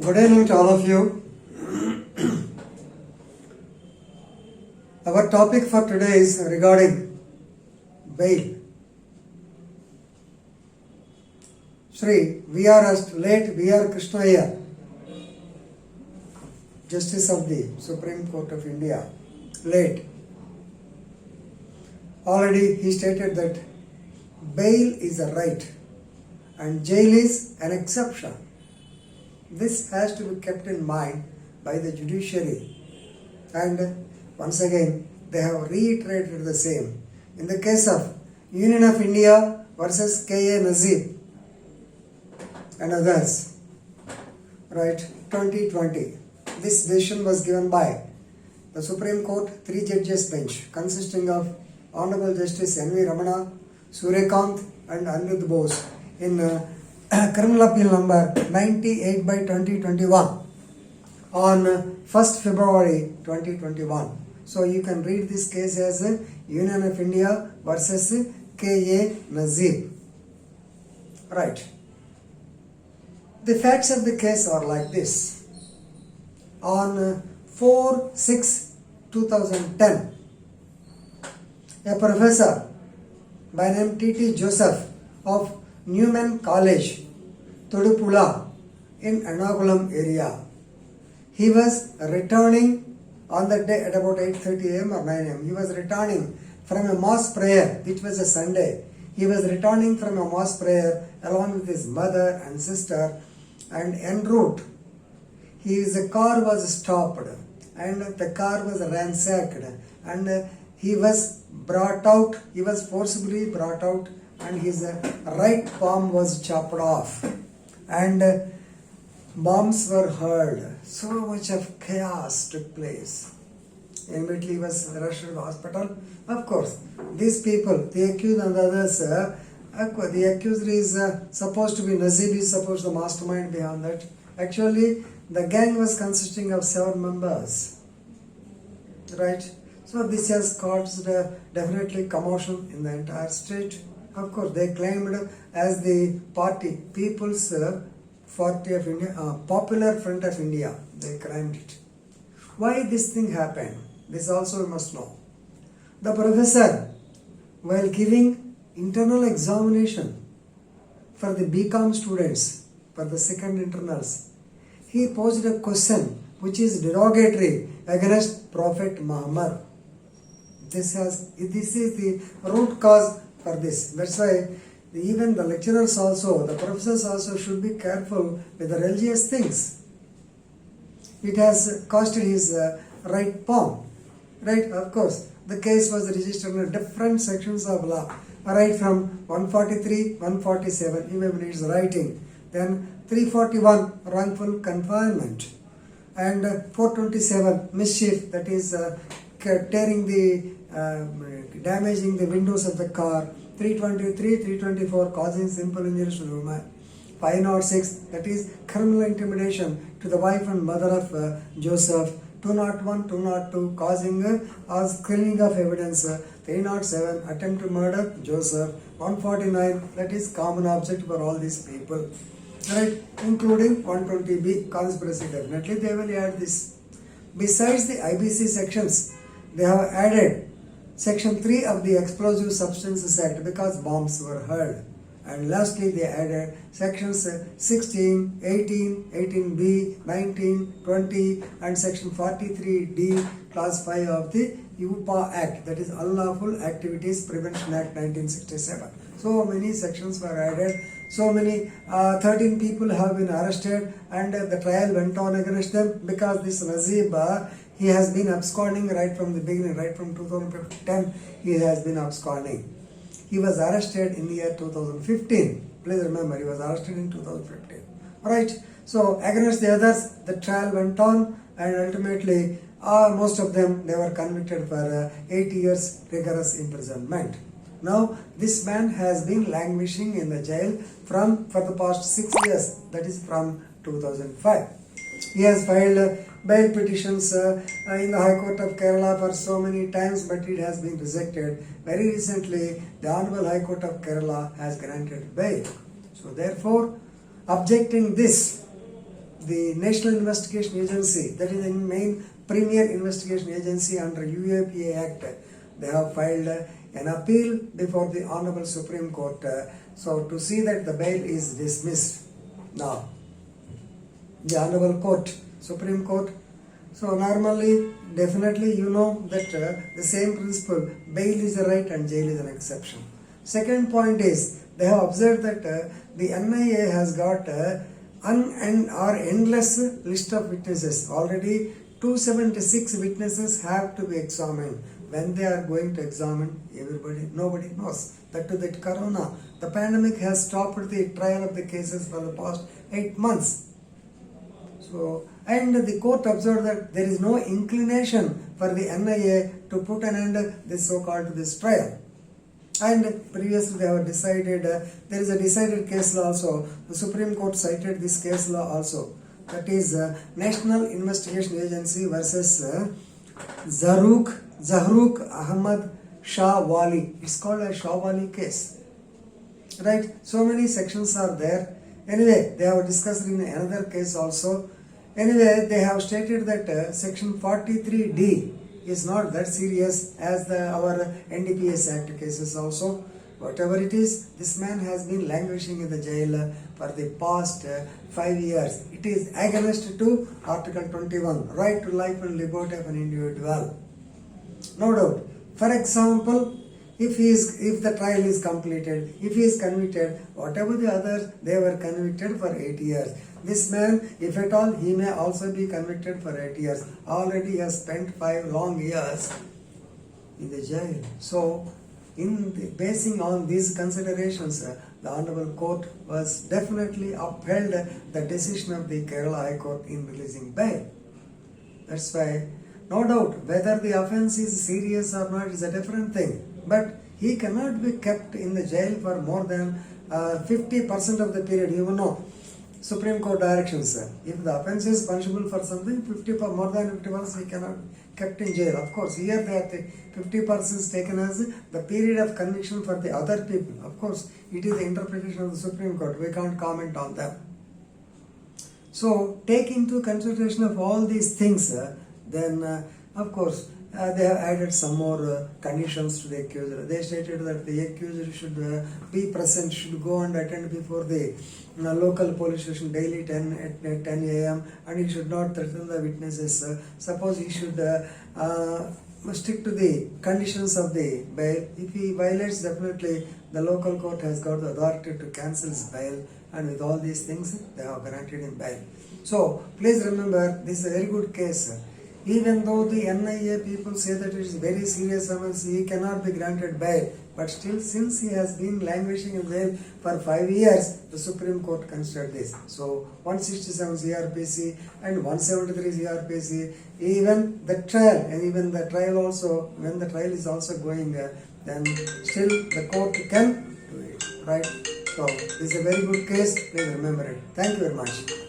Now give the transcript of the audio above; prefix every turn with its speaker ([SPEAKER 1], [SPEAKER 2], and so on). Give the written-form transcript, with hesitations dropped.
[SPEAKER 1] Good evening to all of you. Our topic for today is regarding bail. Shri late V.R. Krishnaiyer, Justice of the Supreme Court of India, late. Already he stated that bail is a right and jail is an exception. This has to be kept in mind by the judiciary, and once again they have reiterated the same. In the case of Union of India versus K.A. Nazib and others, right, 2020, this decision was given by the Supreme Court 3 judges bench consisting of Honorable Justice N.V. Ramana, Suryakant and Anirudh Bose in Criminal Appeal number 98 by 2021 on 1st February 2021. So you can read this case as Union of India versus K.A. Nazib. Right. The facts of the case are like this. On 4/6/2010, a professor by name T.T. Joseph of Newman College, Todupula in Ernakulam area. He was returning on that day at about 8:30 am or 9 am. He was returning from a mosque prayer, which was a Sunday. He was returning from a mosque prayer along with his mother and sister, and en route, his car was stopped and the car was ransacked, and he was forcibly brought out, and his right palm was chopped off, and bombs were heard. So much of chaos took place. Immediately he was rushed to the hospital. Of course, these people, the accused and others, the accuser is supposed to be Nazib, is supposed to be the mastermind behind that. Actually, the gang was consisting of 7 members. Right? So this has caused definitely commotion in the entire state. Of course, they claimed as the party, People's Party of India, Popular Front of India. They claimed it. Why this thing happened? This also we must know. The professor, while giving internal examination for the BCom students, for the second internals, he posed a question which is derogatory against Prophet Muhammad. This is the root cause for this. That's why even the lecturers also, the professors also should be careful with the religious things. It has costed his right palm. Right? Of course, the case was registered in different sections of law, right from 143, 147, even needs writing. Then 341, wrongful confinement. And 427, mischief, that is tearing damaging the windows of the car. 323, 324, causing simple injuries to the woman. 506, that is criminal intimidation to the wife and mother of Joseph. 201, 202, causing killing of evidence. 307, attempt to murder Joseph. 149, that is common object for all these people. Right, including 120B, conspiracy. Definitely they will add this. Besides the IBC sections, they have added Section 3 of the Explosive Substances Act because bombs were heard. And lastly, they added Sections 16, 18, 18B, 19, 20 and Section 43D, Clause 5 of the UPA Act, that is Unlawful Activities Prevention Act 1967. So many sections were added. So many 13 people have been arrested, and the trial went on against them because this Nazib, he has been absconding right from the beginning, right from 2010, he has been absconding. He was arrested in the year 2015. Please remember, he was arrested in 2015. Alright, so against the others, the trial went on, and ultimately, most of them, they were convicted for 8 years rigorous imprisonment. Now, this man has been languishing in the jail for the past 6 years, that is from 2005. He has filed bail petitions in the High Court of Kerala for so many times, but it has been rejected. Very recently, the Honorable High Court of Kerala has granted bail. So therefore, objecting this, the National Investigation Agency, that is the main premier investigation agency under UAPA Act, they have filed an appeal before the Honorable Supreme Court, so to see that the bail is dismissed. Now, the Honorable Court, Supreme Court, so normally, definitely you know that the same principle, bail is a right and jail is an exception. Second point is, they have observed that the NIA has got or endless list of witnesses. Already 276 witnesses have to be examined. When they are going to examine, nobody knows. That to that corona, the pandemic has stopped the trial of the cases for the past 8 months. So, and the court observed that there is no inclination for the NIA to put an end to this so-called this trial. And previously they have decided, there is a decided case law also, the Supreme Court cited this case law also. That is National Investigation Agency versus Zahruk Ahmad Shah Wali. It's called a Shah Wali case. Right? So many sections are there. Anyway, they have discussed in another case also. Anyway, they have stated that section 43D is not that serious as our NDPS Act cases also. Whatever it is, this man has been languishing in the jail for the past 5 years. It is against to Article 21, right to life and liberty of an individual. No doubt. For example, if the trial is completed, if he is convicted, whatever the others, they were convicted for 8 years. This man, if at all, he may also be convicted for 8 years. Already he has spent 5 long years in the jail. So, basing on these considerations, the Honorable Court was definitely upheld the decision of the Kerala High Court in releasing bail. That's why, no doubt, whether the offence is serious or not is a different thing. But he cannot be kept in the jail for more than 50% of the period. You know, Supreme Court directions. If the offence is punishable for something, more than 50% he cannot kept in jail. Of course, here the 50% is taken as the period of conviction for the other people. Of course, it is the interpretation of the Supreme Court. We can't comment on them. So, take into consideration of all these things, then of course, they have added some more conditions to the accuser. They stated that the accuser should be present, should go and attend before the local police station daily at 10 a.m. and he should not threaten the witnesses. Suppose he should stick to the conditions of the bail. If he violates, definitely the local court has got the authority to cancel his bail, and with all these things they have granted him bail. So please remember, this is a very good case. Even though the NIA people say that it is very serious offence, he cannot be granted bail. But still, since he has been languishing in jail for 5 years, the Supreme Court considered this. So, 167 CRPC and 173 CRPC, even the trial also, when the trial is also going, then still the court can do it, right? So, this is a very good case. Please remember it. Thank you very much.